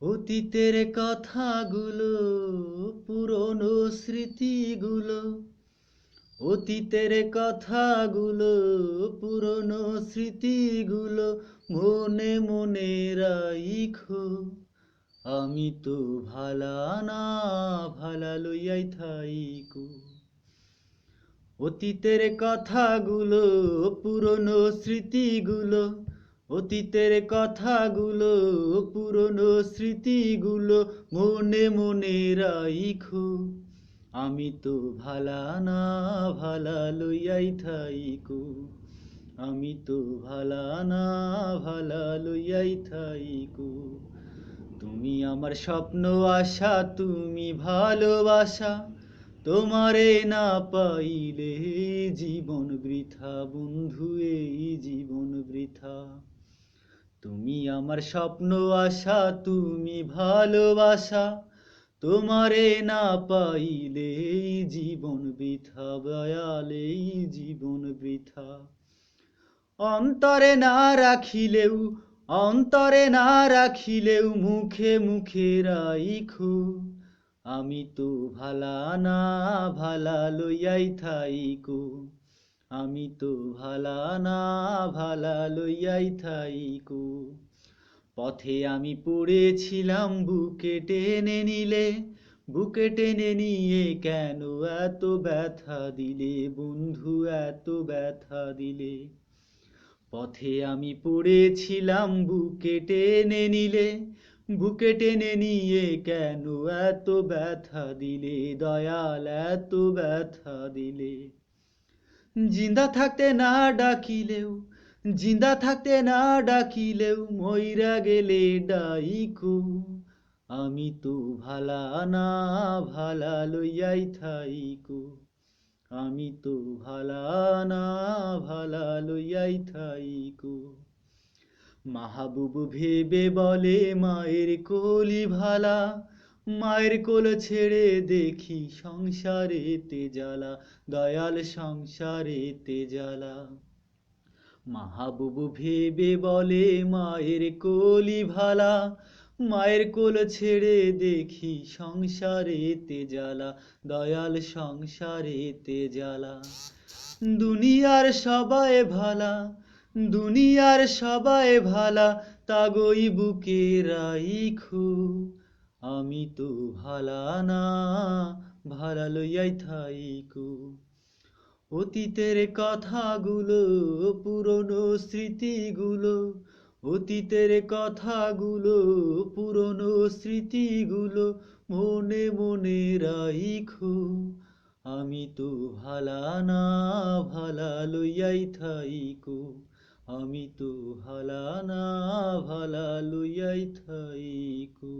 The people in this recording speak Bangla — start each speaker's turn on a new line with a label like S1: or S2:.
S1: অতীতের কথাগুলো, পুরনো স্মৃতিগুলো, অতীতের কথাগুলো, পুরনো স্মৃতিগুলো মনে মনে রাইখো। আমি তো ভালা না, ভালা লইয়াই থাইকো। অতীতের কথাগুলো, পুরনো স্মৃতিগুলো, অতীতের কথাগুলো, পুরনো স্মৃতিগুলো মনে মনে রাইখো। আমি তো ভালা না, ভালা লইয়াই থাইকো। আমি তো ভালা না, ভালা লইয়াই থাইকো। তুমি আমার স্বপ্ন আশা, তুমি ভালোবাসা, তোমারে না পাইলে জীবন বৃথা বন্ধু, এই জীবন বৃথা। তুমি আমার স্বপ্ন আশা, তুমি ভালোবাসা, তোমারে না পাইলে জীবন বৃথা দয়াল, এই জীবন বৃথা। অন্তরে না রাখিলেও, অন্তরে না রাখিলেও মুখে মুখে রাইখো। আমি তো ভালা না, ভালা লইয়াই থাইকো। আমি তো ভালা না, ভালা লইয়াই থাইকো। পথে আমি পড়েছিলাম, বুকে টেনে নিলে, বুকে টেনে নিয়ে কেন এত ব্যথা দিলে বন্ধু, এত ব্যথা দিলে। পথে আমি পড়েছিলাম, বুকে টেনে নিলে, বুকে টেনে নিয়ে কেন এত ব্যথা দিলে দয়াল, এত ব্যথা দিলে। জিন্দা থাকতে না ডাকিলেও, জিন্দা থাকতে না ডাকিলেও মইরা গেলে ডাইকো। আমি তো ভালা না, ভালা লইয়াই থাইকো। আমি তো ভালা না, ভালা লইয়াই থাইকো। মাহবুব ভেবে বলে মায়ের কোলি ভালা, মায়ের কোল ছেড়ে দেখি সংসারেতে জ্বালা, দয়াল সংসারেতে জ্বালা। মাহবুব ভেবে বলে মায়ের কোলি ভালা, মায়ের কোল ছেড়ে দেখি সংসারেতে জ্বালা, দয়াল সংসারেতে জ্বালা। দুনিয়ার সবাই ভালা, দুনিয়ার সবাই ভালা, তাগই বুকে রাইখো। আমি তো ভালা না, ভালা লইয়াই থাইকো। অতীতের কথাগুলো, পুরনো স্মৃতিগুলো, অতীতের কথাগুলো, পুরনো স্মৃতিগুলো মনে মনে রাইখো। আমি তো ভালা না, ভালা লইয়াই থাইকো। আমি তো ভালা না, ভালা লইয়াই থাইকো।